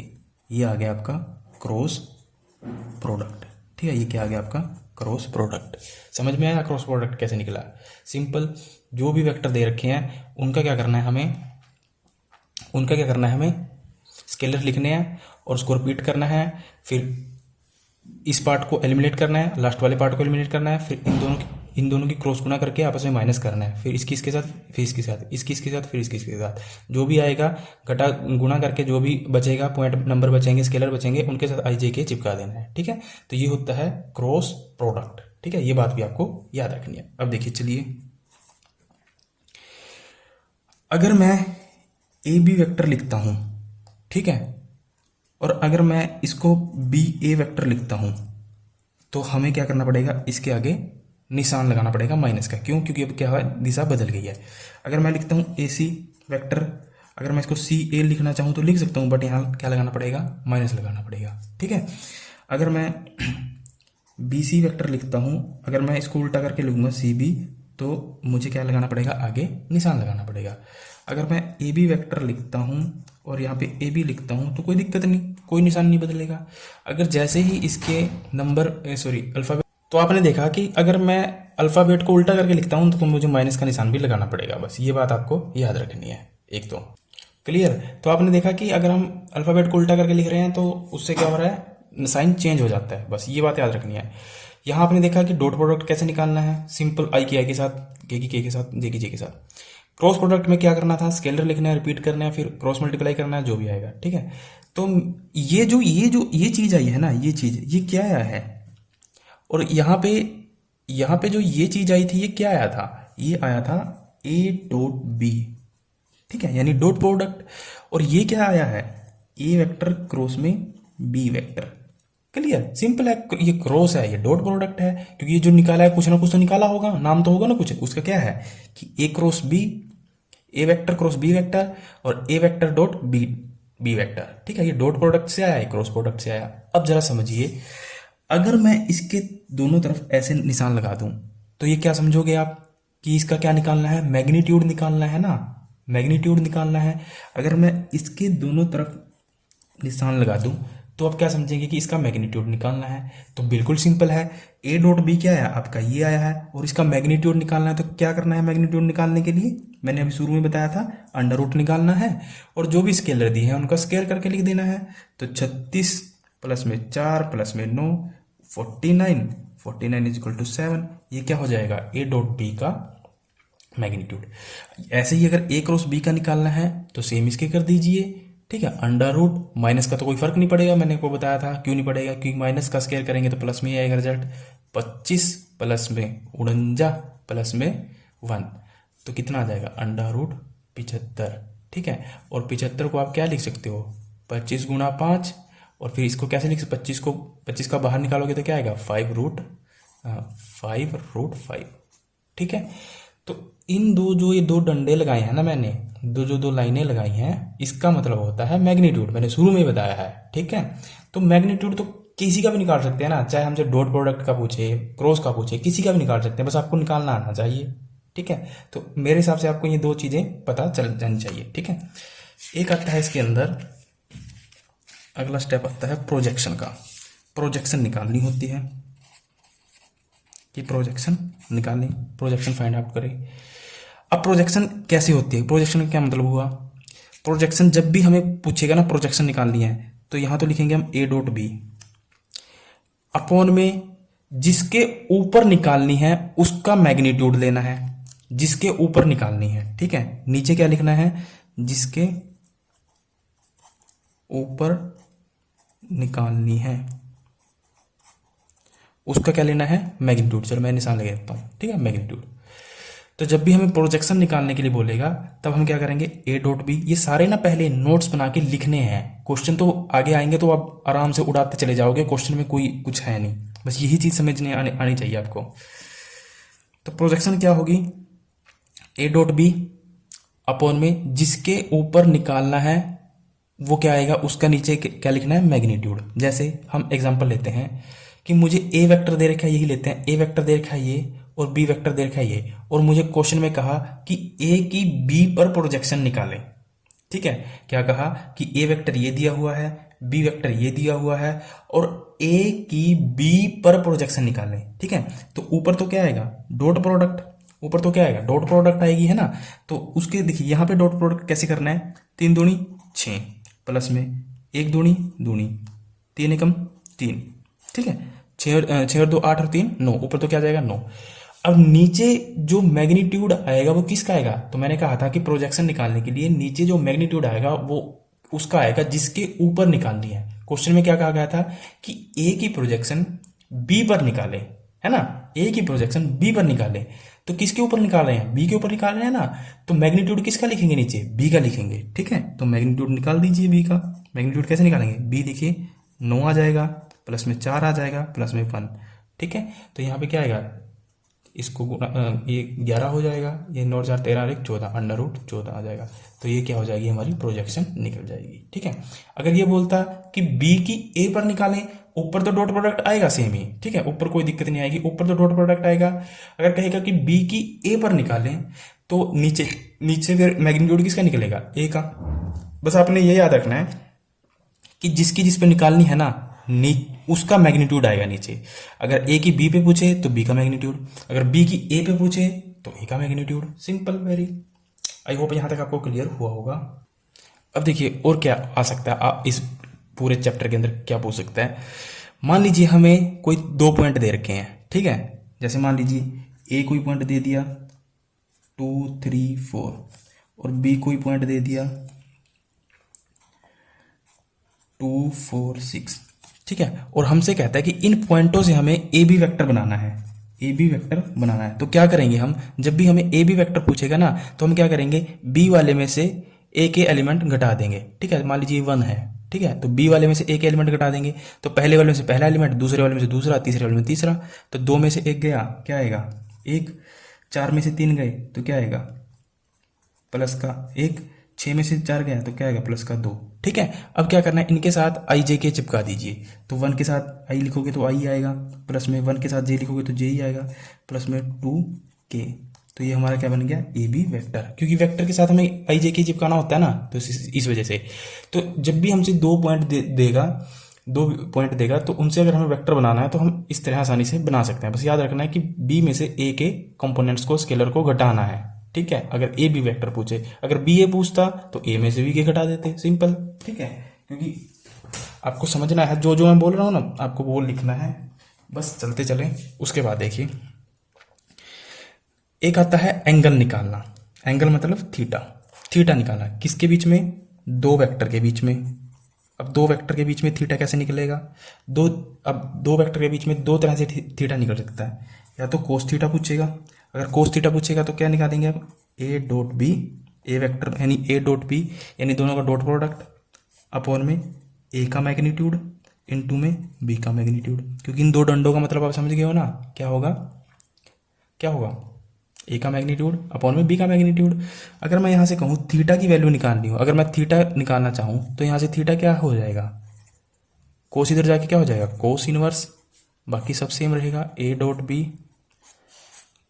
ये आ गया आपका क्रॉस प्रोडक्ट, ठीक है। ये क्या आ गया आपका? Cross product. समझ में आया क्रॉस प्रोडक्ट कैसे निकला? सिंपल, जो भी वेक्टर दे रखे हैं उनका क्या करना है हमें स्केलर लिखने हैं और उसको रिपीट करना है। फिर इस पार्ट को एलिमिनेट करना है, लास्ट वाले पार्ट को एलिमिनेट करना है। फिर इन दोनों की क्रॉस गुणा करके आपस में माइनस करना है। फिर इसकी इसके साथ, फिर इसके साथ, इसकी इसके साथ, फिर इसके साथ, जो भी आएगा घटा गुणा करके जो भी बचेगा, पॉइंट नंबर बचेंगे, स्केलर बचेंगे, उनके साथ आई जे के चिपका देना है, ठीक है। तो ये होता है क्रॉस प्रोडक्ट, ठीक है। ये बात भी आपको याद रखनी है। अब देखिए चलिए, अगर मैं ए बी वेक्टर लिखता हूं, ठीक है, और अगर मैं इसको बी ए वेक्टर लिखता हूं, तो हमें क्या करना पड़ेगा? इसके आगे निशान लगाना पड़ेगा माइनस का। क्यों? क्योंकि अब क्या है? दिशा बदल गई है। अगर मैं लिखता हूं ए सी वेक्टर, अगर मैं इसको सी ए लिखना चाहूं तो लिख सकता हूं, बट यहां क्या लगाना पड़ेगा? माइनस लगाना पड़ेगा, ठीक है। अगर मैं बी सी वेक्टर लिखता हूं, अगर मैं इसको उल्टा करके लिखूंगा सी बी, तो मुझे क्या लगाना पड़ेगा? आगे निशान लगाना पड़ेगा। अगर मैं ए बी वेक्टर लिखता हूं और यहाँ पे ए बी लिखता हूं तो कोई दिक्कत नहीं, कोई निशान नहीं बदलेगा। अगर जैसे ही इसके नंबर अल्फाबेट तो आपने देखा कि अगर मैं अल्फ़ाबेट को उल्टा करके लिखता हूँ तो मुझे माइनस का निशान भी लगाना पड़ेगा। बस ये बात आपको याद रखनी है। एक तो क्लियर। तो आपने देखा कि अगर हम अल्फ़ाबेट को उल्टा करके लिख रहे हैं तो उससे क्या हो रहा है, साइन चेंज हो जाता है। बस ये बात याद रखनी है। यहाँ आपने देखा कि डॉट प्रोडक्ट कैसे निकालना है, सिंपल आई की आई के साथ, के की के साथ, जे की जे के साथ। क्रॉस प्रोडक्ट में क्या करना था, स्केलर लिखना है, रिपीट करना है, फिर क्रॉस मल्टीप्लाई करना है, जो भी आएगा। ठीक है। तो ये चीज आई है ना, ये चीज, ये क्या आया है, और यहाँ पे जो ये चीज आई थी, ये क्या आया था, ये आया था ए डॉट बी। ठीक है, यानी डॉट प्रोडक्ट। और ये क्या आया है, ए वेक्टर क्रॉस में बी वेक्टर। क्लियर, सिंपल है। ये क्रॉस है, ये डॉट प्रोडक्ट है, क्योंकि ये जो निकाला है कुछ ना कुछ तो निकाला होगा, नाम तो होगा ना कुछ उसका। क्या है कि A cross B, A vector cross B vector, और A vector dot B B vector. ठीक है, ये डॉट प्रोडक्ट से आया है, क्रॉस प्रोडक्ट से आया। अब जरा समझिए, अगर मैं इसके दोनों तरफ ऐसे निशान लगा दूं तो ये क्या समझोगे आप कि इसका क्या निकालना है, मैग्नीट्यूड निकालना है ना, मैग्नीट्यूड निकालना है। अगर मैं इसके दोनों तरफ निशान लगा दूं तो आप क्या समझेंगे कि इसका मैग्नीट्यूड निकालना है। तो बिल्कुल सिंपल है, ए डॉट बी क्या आया आपका, ये आया है, और इसका मैग्नीट्यूड निकालना है। तो क्या करना है मैग्नीट्यूड निकालने के लिए, मैंने अभी शुरू में बताया था, अंडर रूट निकालना है, और जो भी स्केलर दिए हैं उनका स्केयर करके लिख देना है। तो 36 प्लस में 4 प्लस में 9, 49 इज इक्वल टू 7। ये क्या हो जाएगा, ए डॉट बी का मैग्नीट्यूड। ऐसे ही अगर ए क्रॉस बी का निकालना है तो सेम इसके कर दीजिए। ठीक है, अंडर रूट, माइनस का तो कोई फर्क नहीं पड़ेगा, मैंने आपको बताया था क्यों नहीं पड़ेगा, क्योंकि माइनस का स्केयर करेंगे तो प्लस में ही आएगा रिजल्ट। 25 प्लस में 49 प्लस में 1, तो कितना आ जाएगा, अंडर रूट 75। ठीक है, और 75 को आप क्या लिख सकते हो, 25 गुणा 5, और फिर इसको कैसे लिख सकते, 25 का बाहर निकालोगे तो क्या आएगा, 5√5। ठीक है, तो इन ये दो डंडे लगाए हैं ना मैंने, दो लाइनें लगाई हैं, इसका मतलब होता है मैग्नीट्यूड। मैंने शुरू में ही बताया है। ठीक है, तो मैग्नीट्यूड तो किसी का भी निकाल सकते हैं ना, चाहे हमसे डॉट प्रोडक्ट का पूछे, क्रॉस का पूछे, किसी का भी निकाल सकते हैं, बस आपको निकालना आना चाहिए। ठीक है, तो मेरे हिसाब से आपको ये दो चीजें पता चल जानी चाहिए। ठीक है, एक आता है इसके अंदर, अगला स्टेप आता है प्रोजेक्शन का। प्रोजेक्शन निकालनी होती है कि प्रोजेक्शन निकालनी, प्रोजेक्शन फाइंड आउट करें। अब प्रोजेक्शन कैसे होती है, प्रोजेक्शन का क्या मतलब हुआ, प्रोजेक्शन जब भी हमें पूछेगा ना प्रोजेक्शन निकालनी है तो यहां तो लिखेंगे हम ए डॉट बी अपॉन में जिसके ऊपर निकालनी है उसका मैग्नीट्यूड लेना है, जिसके ऊपर निकालनी है। ठीक है, नीचे क्या लिखना है, जिसके ऊपर निकालनी है उसका क्या लेना है, मैग्नीट्यूड। चलो मैं निशान लगा देता हूँ। ठीक है, मैग्नीट्यूड। तो जब भी हमें प्रोजेक्शन निकालने के लिए बोलेगा तब हम क्या करेंगे, ए डॉट बी। ये सारे ना पहले नोट्स बना के लिखने हैं, क्वेश्चन तो आगे आएंगे तो आप आराम से उड़ाते चले जाओगे, क्वेश्चन में कोई कुछ है नहीं, बस यही चीज समझने आनी चाहिए आपको। तो प्रोजेक्शन क्या होगी, ए डॉट बी अपॉन में जिसके ऊपर निकालना है वो क्या आएगा, उसका नीचे क्या लिखना है, मैग्नीट्यूड। जैसे हम एग्जांपल लेते हैं कि मुझे ए वेक्टर दे रखा है, यही लेते हैं, ए वेक्टर दे रखा है ये, और बी वेक्टर दे रखा है ये, और मुझे क्वेश्चन में कहा कि ए की बी पर प्रोजेक्शन निकालें। ठीक है, क्या कहा कि ए वेक्टर ये दिया हुआ है, बी वेक्टर ये दिया हुआ है, और ए की बी पर प्रोजेक्शन निकालें। ठीक है, तो ऊपर तो क्या आएगा, डॉट प्रोडक्ट, ऊपर तो क्या आएगा, डॉट प्रोडक्ट आएगी, है ना। तो उसके देखिए यहाँ पे डॉट प्रोडक्ट कैसे करना है, 3 दूनी 6 प्लस में 1 दूनी दूनी, 3 एकम 3। ठीक है, 6 और 2 8 और 3 9, ऊपर तो क्या जाएगा 9। अब नीचे जो मैग्नीट्यूड आएगा वो किसका आएगा, तो मैंने कहा था कि प्रोजेक्शन निकालने के लिए नीचे जो मैग्नीट्यूड आएगा वो उसका आएगा जिसके ऊपर निकालनी है। क्वेश्चन में क्या कहा गया था कि ए की प्रोजेक्शन बी पर निकाले, है ना, ए की प्रोजेक्शन बी पर निकाले। तो किसके ऊपर निकाल रहे हैं, बी के ऊपर निकाल रहे हैं ना, तो मैग्नीट्यूड किसका लिखेंगे, नीचे बी का लिखेंगे। ठीक है, तो मैग्नीट्यूड निकाल दीजिए बी का। मैग्नीट्यूड कैसे निकालेंगे, बी देखिए 9 आ जाएगा, प्लस में 4 आ जाएगा, प्लस में 1। ठीक है, तो यहाँ पे क्या आएगा, इसको ये 11 हो जाएगा, ये 9 4 13 और 1 14, अंडर रूट 14 आ जाएगा। तो ये क्या हो जाएगी, हमारी प्रोजेक्शन निकल जाएगी। ठीक है, अगर ये बोलता कि बी की ए पर निकालें, ऊपर तो डॉट प्रोडक्ट आएगा सेम ही। ठीक है, ऊपर कोई दिक्कत नहीं आएगी, ऊपर तो डॉट प्रोडक्ट आएगा। अगर कहेगा कि बी की ए पर निकालें तो नीचे फिर मैग्नीट्यूड किसका निकलेगा, ए का। बस आपने ये याद रखना है कि जिसकी जिस पे निकालनी है ना उसका मैग्नीट्यूड आएगा नीचे। अगर ए की बी पे पूछे तो बी का मैग्नीट्यूड, अगर बी की ए पे पूछे तो ए का magnitude. Simple, very. I hope यहाँ तक आपको क्लियर हुआ होगा। अब देखिए और क्या आ सकता है, आप इस पूरे चैप्टर के अंदर क्या पूछ सकता है। मान लीजिए हमें कोई 2 पॉइंट दे रखे हैं, ठीक है। जैसे मान लीजिए ए कोई पॉइंट दे दिया 2 3 4 और बी कोई पॉइंट दे दिया 2 4 6, ठीक है। और हमसे कहता है कि इन पॉइंटों से हमें ए बी वेक्टर बनाना है, ए बी वेक्टर बनाना है। तो क्या करेंगे हम, जब भी हमें ए बी वेक्टर पूछेगा ना तो हम क्या करेंगे, बी वाले में से ए के एलिमेंट घटा देंगे, ठीक है। मान लीजिए 1 है, ठीक है, तो बी वाले में से ए के एलिमेंट घटा देंगे। तो पहले वाले में से पहला एलिमेंट, दूसरे वाले में से दूसरा, तीसरे वाले में तीसरा। तो 2 में से 1 गया, क्या आएगा 1। 4 में से 3 गए तो क्या आएगा प्लस का 1। 6 में से 4 गया तो क्या आएगा प्लस का 2, ठीक है। अब क्या करना है, इनके साथ आई जे के चिपका दीजिए। तो 1 के साथ आई लिखोगे तो आई आएगा, प्लस में 1 के साथ जे लिखोगे तो जे ही आएगा, प्लस में 2 के। तो ये हमारा क्या बन गया, ए बी वेक्टर। क्योंकि वेक्टर के साथ हमें आई जे के चिपकाना होता है ना, तो इस वजह से। तो जब भी हमसे 2 पॉइंट देगा, 2 पॉइंट देगा तो उनसे अगर हमें वेक्टर बनाना है तो हम इस तरह आसानी से बना सकते हैं। बस याद रखना है कि बी में से ए के कंपोनेंट्स को, स्केलर को घटाना है, ठीक है। अगर ए बी वेक्टर पूछे, अगर बी ए पूछता तो ए में से बी के घटा देते, सिंपल, ठीक है। क्योंकि आपको समझना है जो जो मैं बोल रहा हूँ ना, आपको वो लिखना है। बस चलते चले। उसके बाद देखिए एक आता है एंगल निकालना। एंगल मतलब थीटा। थीटा निकालना किसके बीच में, 2 वेक्टर के बीच में। अब 2 वेक्टर के बीच में थीटा कैसे निकलेगा, अब 2 वेक्टर के बीच में 2 तरह से थीटा निकल सकता है। या तो कोस थीटा पूछेगा, अगर कोस थीटा पूछेगा तो क्या निकालेंगे आप, A dot B, A vector यानी ए डॉट बी यानी दोनों का डॉट प्रोडक्ट अपॉन में ए का मैग्नीट्यूड इनटू में बी का मैग्नीट्यूड। क्योंकि इन 2 डंडों का मतलब आप समझ गए हो ना, क्या होगा, क्या होगा, ए का मैग्नीट्यूड अपॉन में बी का मैग्नीट्यूड। अगर मैं यहाँ से कहूँ थीटा की वैल्यू निकालनी हो, अगर मैं थीटा निकालना चाहूँ तो यहाँ से थीटा क्या हो जाएगा, कोस इधर जाके क्या हो जाएगा, कोस इनवर्स, बाकी सब सेम रहेगा, ए डॉट बी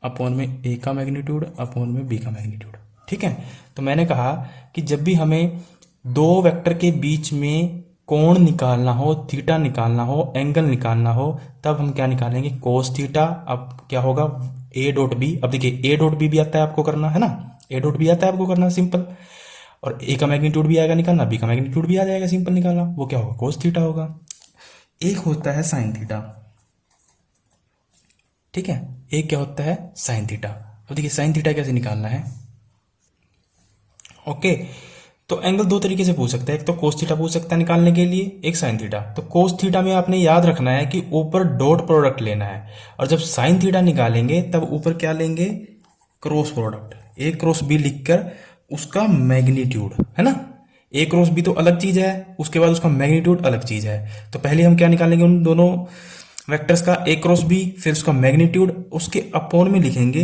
अपॉन में ए का मैग्नीट्यूड अपॉन में बी का मैग्नीट्यूड, ठीक है। तो मैंने कहा कि जब भी हमें 2 वेक्टर के बीच में कोण निकालना हो, थीटा निकालना हो, एंगल निकालना हो, तब हम क्या निकालेंगे, कोस थीटा। अब क्या होगा, ए डॉट बी। अब देखिए ए डॉट बी भी आता है आपको करना, है ना, ए डॉट बी आता है आपको करना, सिंपल। और ए का मैग्नीट्यूड भी आएगा निकालना, बी का मैग्नीट्यूड भी आ जाएगा, सिंपल निकालना। वो क्या होगा, कोस थीटा होगा। एक होता है साइन थीटा, ठीक है, एक क्या होता है साइन थीटा। अब देखिए साइन थीटा कैसे निकालना है, ओके। तो एंगल 2 तरीके से पूछ सकता है, एक तो कोस थीटा पूछ सकता है निकालने के लिए, एक साइन थीटा। तो कोस थीटा में आपने याद रखना है कि ऊपर डॉट प्रोडक्ट लेना है, और जब साइन थीटा निकालेंगे तब ऊपर क्या लेंगे, क्रॉस प्रोडक्ट, ए क्रॉस बी लिखकर उसका मैग्नीट्यूड, है ना। ए क्रॉस बी तो अलग चीज है, उसके बाद उसका मैग्नीट्यूड अलग चीज है। तो पहले हम क्या निकालेंगे, उन दोनों वेक्टर्स का ए क्रॉस बी, फिर उसका मैग्नीट्यूड, उसके अपॉन में लिखेंगे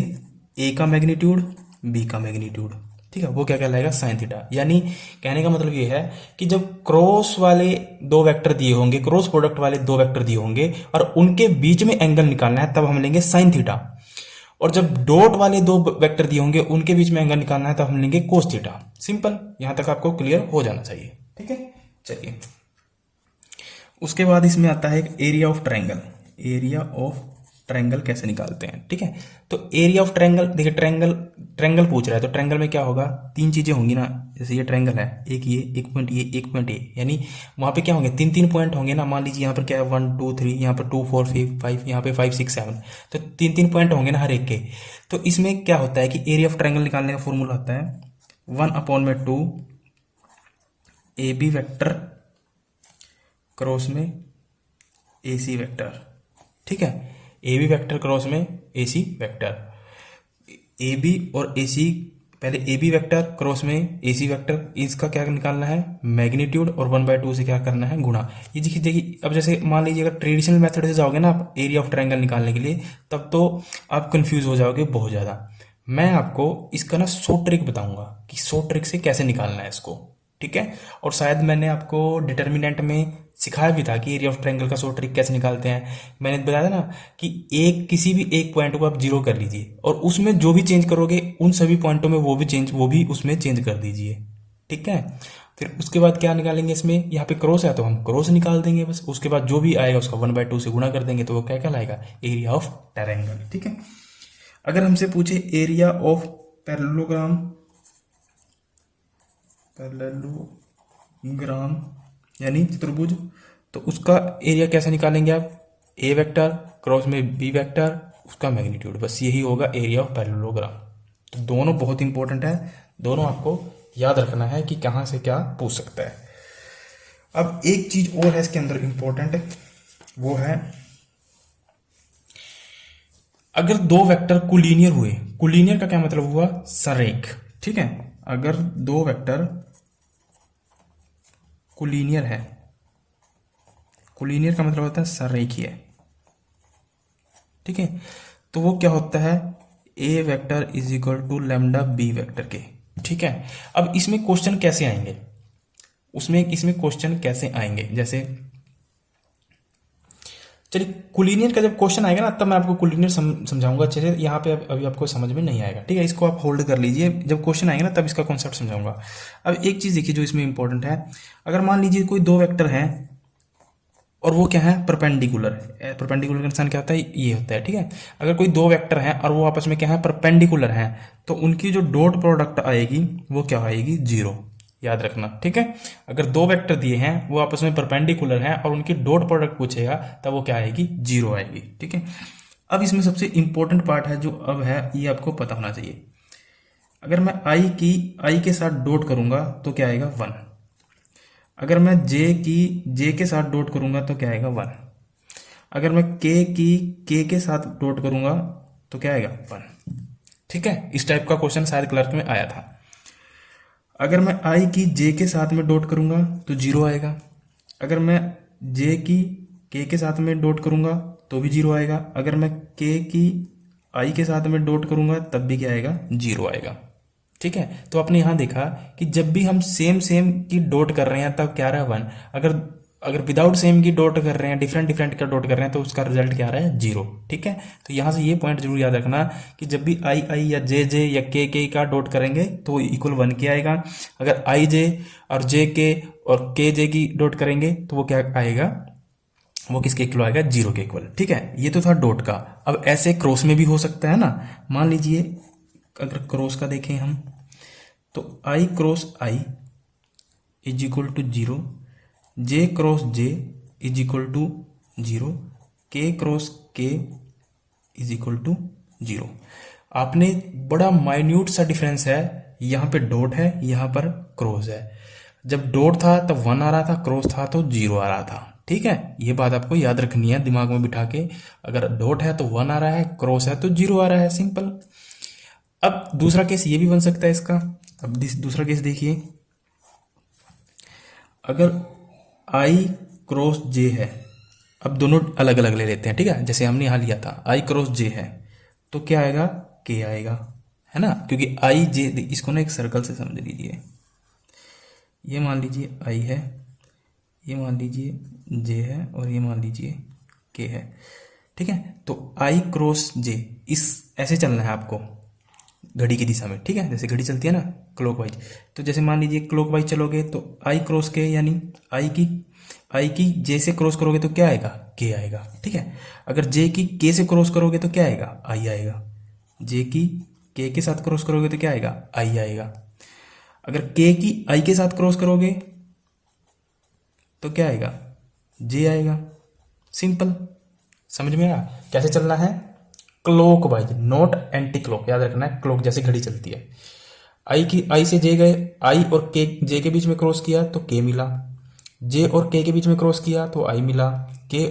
ए का मैग्नीट्यूड बी का मैग्नीट्यूड, ठीक है। वो क्या कहलाएगा, साइन थीटा। यानी कहने का मतलब ये है कि जब क्रॉस वाले 2 वेक्टर दिए होंगे, क्रॉस प्रोडक्ट वाले 2 वेक्टर दिए होंगे और उनके बीच में एंगल निकालना है, तब हम लेंगे साइन थीटा। और जब डॉट वाले 2 वेक्टर दिए होंगे, उनके बीच में एंगल निकालना है, तब हम लेंगे कोस थीटा। सिंपल, यहां तक आपको क्लियर हो जाना चाहिए, ठीक है। चलिए उसके बाद इसमें आता है एक area of triangle. Area of triangle कैसे निकालते हैं, ठीक है। तो एरिया ऑफ ट्रायंगल, देखिए ट्रायंगल पूछ रहा है, तो ट्रायंगल में क्या होगा, 3 चीजें होंगी ना। जैसे ये ट्रायंगल है, एक ये, एक पॉइंट ये, एक पॉइंट ये, यानी वहां पे क्या होंगे, 3-3 पॉइंट होंगे ना। मान लीजिए यहाँ पर क्या है 1 2 3, यहाँ पर 2 4 5, यहाँ पे 5 6 7, तो 3-3 पॉइंट होंगे ना हर एक के। तो इसमें क्या होता है कि एरिया ऑफ ट्रायंगल निकालने का फॉर्मूला होता है 1/2 ए बी वेक्टर क्रॉस में ए सी वेक्टर, ठीक है। ए बी वेक्टर क्रॉस में ए सी वेक्टर, ए बी और ए सी, पहले ए बी वेक्टर क्रॉस में ए सी वेक्टर, इसका क्या निकालना है, मैग्नीट्यूड, और 1/2 से क्या करना है, गुणा। ये देखिए अब जैसे मान लीजिए अगर ट्रेडिशनल मेथड से जाओगे ना आप एरिया ऑफ ट्रायंगल निकालने के लिए, तब तो आप कंफ्यूज हो जाओगे बहुत ज़्यादा। मैं आपको इसका ना 100 ट्रिक बताऊंगा कि 100 ट्रिक से कैसे निकालना है इसको, ठीक है। और शायद मैंने आपको डिटर्मिनेंट में सिखाया भी था कि एरिया ऑफ ट्रायंगल का 100 ट्रिक कैसे निकालते हैं। मैंने बताया था ना कि किसी भी एक पॉइंट को आप 0 कर लीजिए, और उसमें जो भी चेंज करोगे उन सभी पॉइंटों में वो भी उसमें चेंज कर दीजिए, ठीक है। फिर उसके बाद क्या निकालेंगे, इसमें यहाँ पे क्रॉस है तो हम क्रॉस निकाल देंगे बस। उसके बाद जो भी आएगा उसका 1/2 से गुणा कर देंगे तो वो क्या कहलाएगा, एरिया ऑफ ट्रायंगल। ठीक है। अगर हमसे पूछे एरिया ऑफ पैरेललोग्राम, पैरेललोग्राम यानी चतुर्भुज, तो उसका एरिया कैसे निकालेंगे आप, ए वेक्टर क्रॉस में बी वेक्टर, उसका मैग्नीट्यूड, बस यही होगा एरिया ऑफ पैरेललोग्राम। तो दोनों बहुत इंपॉर्टेंट है, दोनों आपको याद रखना है कि कहाँ से क्या पूछ सकता है। अब एक चीज और है इसके अंदर इंपॉर्टेंट, वो है अगर दो वेक्टर कोलिनियर हुए, कोलिनियर का क्या मतलब हुआ, सरेख। ठीक है, अगर दो वेक्टर कोलिनियर है, कोलिनियर का मतलब होता है सरेखीय। ठीक है, तो वो क्या होता है, A vector is equal to lambda B vector के। ठीक है, अब इसमें क्वेश्चन कैसे आएंगे, इसमें क्वेश्चन कैसे आएंगे, जैसे चलिए कोलिनियर का जब क्वेश्चन आएगा ना तब मैं आपको कोलिनियर समझाऊंगा अच्छे से, यहाँ पे अभी आपको समझ में नहीं आएगा। ठीक है, इसको आप होल्ड कर लीजिए, जब क्वेश्चन आएगा ना तब इसका कॉन्सेप्ट समझाऊंगा। अब एक चीज देखिए जो इसमें इंपॉर्टेंट है, अगर मान लीजिए कोई दो वेक्टर हैं और वो क्या है, परपेंडिकुलर। परपेंडिकुलर का निशान क्या होता है, ये होता है। ठीक है, अगर कोई दो वेक्टर हैं और वो आपस में क्या है, परपेंडिकुलर हैं, तो उनकी जो डॉट प्रोडक्ट आएगी वो क्या आएगी, 0। याद रखना। ठीक है, अगर दो वेक्टर दिए हैं वो आपस में परपेंडिकुलर हैं और उनकी डॉट प्रोडक्ट पूछेगा तब वो क्या आएगी, 0 आएगी। ठीक है, अब इसमें सबसे इंपॉर्टेंट पार्ट है जो अब है, ये आपको पता होना चाहिए। अगर मैं आई के साथ डॉट करूंगा तो क्या आएगा, 1। अगर मैं जे के साथ डॉट करूंगा तो क्या आएगा, 1। अगर मैं के के साथ डॉट करूंगा तो क्या आएगा, 1। ठीक है, इस टाइप का क्वेश्चन शायद क्लर्क में आया था। अगर मैं आई की जे के साथ में डॉट करूंगा तो 0 आएगा। अगर मैं जे की के साथ में डॉट करूंगा तो भी 0 आएगा। अगर मैं के की आई के साथ में डॉट करूंगा तब भी क्या आएगा, 0 आएगा। ठीक है, तो आपने यहां देखा कि जब भी हम सेम की डॉट कर रहे हैं तब क्या रहा है, 1। अगर विदाउट सेम की डॉट कर रहे हैं, डिफरेंट का डॉट कर रहे हैं, तो उसका रिजल्ट क्या आ रहा है, 0। ठीक है, तो यहां से ये पॉइंट जरूर याद रखना कि जब भी आई या जे या के का डॉट करेंगे तो इक्वल 1 के आएगा। अगर आई जे और जे के और के जे की डॉट करेंगे तो वो क्या आएगा, वो किसके इक्वल आएगा, 0 के इक्वल। ठीक है, ये तो था डॉट का। अब ऐसे क्रॉस में भी हो सकता है ना, मान लीजिए अगर क्रॉस का देखें हम तो I cross I is equal to 0, J cross J is equal to 0, K cross के इज इक्वल टू 0। आपने बड़ा माइन्यूट सा डिफरेंस है, यहां पे डॉट है, यहां पर क्रॉस है। जब डॉट था तब 1 आ रहा था, क्रॉस था तो 0 आ रहा था। ठीक है, ये बात आपको याद रखनी है दिमाग में बिठा के। अगर डॉट है तो 1 आ रहा है, क्रॉस है तो 0 आ रहा है, सिंपल। अब दूसरा केस ये भी बन सकता है इसका। अब दूसरा केस देखिए, अगर आई क्रॉस जे है, अब दोनों अलग अलग ले लेते हैं। ठीक है, जैसे हमने यहां लिया था आई क्रॉस जे है तो क्या आएगा, के आएगा, है ना, क्योंकि आई जे, इसको ना एक सर्कल से समझ लीजिए। ये मान लीजिए आई है, ये मान लीजिए जे है और ये मान लीजिए के है। ठीक है, तो आई क्रॉस जे, इस ऐसे चलना है आपको घड़ी की दिशा में। ठीक है, जैसे घड़ी चलती है ना क्लॉकवाइज, तो जैसे मान लीजिए क्लॉकवाइज चलोगे तो आई क्रॉस के यानी आई की जे से क्रॉस करोगे तो क्या आएगा, के आएगा। ठीक है, अगर जे की के से क्रॉस करोगे तो क्या आएगा, आई आएगा। जे की के साथ क्रॉस करोगे तो क्या आएगा, आई आएगा। अगर के की आई के साथ क्रॉस करोगे तो क्या आएगा, जे आएगा। सिंपल, समझ में आया कैसे चलना है, clock wise, not anti clock. याद रखना है, क्लॉक जैसे घड़ी चलती है। आई से जे गए, आई और के जे के बीच में क्रॉस किया तो के मिला, जे और के बीच में क्रॉस किया तो आई मिला, के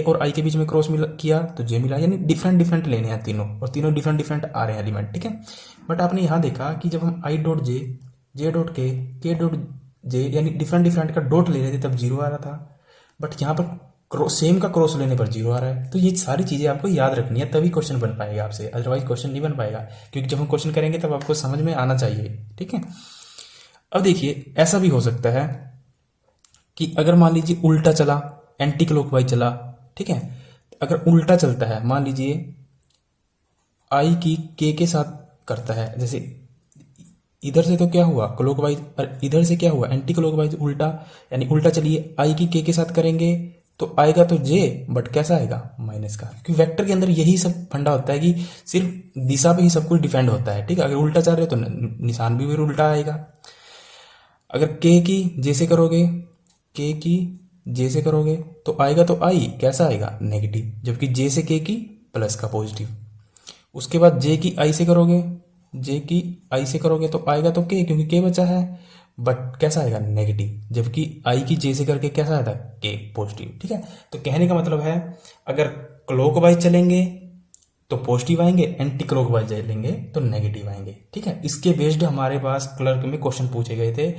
और आई के बीच में क्रॉस किया तो जे मिला। यानी डिफरेंट लेने हैं तीनों, और तीनों डिफरेंट आ रहे हैं एलिमेंट। ठीक है, बट आपने यहां देखा कि जब हम आई डॉट जे डॉट के डॉट जे यानी डिफरेंट का डॉट ले रहे थे तब 0 आ रहा था, बट यहाँ पर सेम का क्रॉस लेने पर 0 आ रहा है। तो ये सारी चीजें आपको याद रखनी है, तभी क्वेश्चन बन पाएगा आपसे, अदरवाइज क्वेश्चन नहीं बन पाएगा, क्योंकि जब हम क्वेश्चन करेंगे तब आपको समझ में आना चाहिए। ठीक है, अब देखिए ऐसा भी हो सकता है कि अगर मान लीजिए उल्टा चला, एंटी क्लॉकवाइज चला। ठीक है, अगर उल्टा चलता है, मान लीजिए आई की के साथ करता है, जैसे इधर से तो क्या हुआ क्लॉकवाइज, और इधर से क्या हुआ एंटी क्लॉकवाइज, उल्टा, यानी उल्टा चलिए आई की के साथ करेंगे तो आएगा तो जे, बट कैसा आएगा माइनस का, क्योंकि वेक्टर के अंदर यही सब फंडा होता है कि सिर्फ दिशा पे ही सब कुछ डिपेंड होता है, ठीक है। अगर उल्टा चाह रहे हो तो निशान भी फिर उल्टा आएगा। अगर के की जे से करोगे, के की जे से करोगे तो आएगा तो आई कैसा आएगा नेगेटिव, जबकि जे से के की प्लस का पॉजिटिव। उसके बाद जे की आई से करोगे, जे की आई से करोगे तो आएगा तो के, क्योंकि के बचा है, बट कैसा आएगा नेगेटिव, जबकि आई की जे से करके कैसा आएगा के पॉजिटिव, ठीक है। तो कहने का मतलब है अगर क्लॉकवाइज चलेंगे तो पॉजिटिव आएंगे, एंटी क्लॉकवाइज चलेंगे तो नेगेटिव आएंगे, ठीक है। इसके बेस्ड हमारे पास क्लर्क में क्वेश्चन पूछे गए थे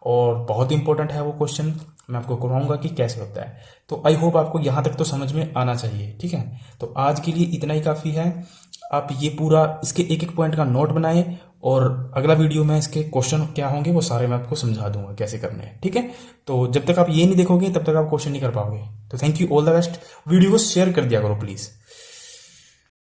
और बहुत इंपॉर्टेंट है वो क्वेश्चन, मैं आपको करवाऊंगा कि कैसे होता है। तो आई होप आपको यहाँ तक तो समझ में आना चाहिए, ठीक है। तो आज के लिए इतना ही काफ़ी है। आप ये पूरा इसके एक एक पॉइंट का नोट बनाएं और अगला वीडियो में इसके क्वेश्चन क्या होंगे वो सारे मैं आपको समझा दूंगा कैसे करने हैं, ठीक है। तो जब तक आप ये नहीं देखोगे तब तक आप क्वेश्चन नहीं कर पाओगे। तो thank you, all the best. Video को शेयर कर दिया करो प्लीज़।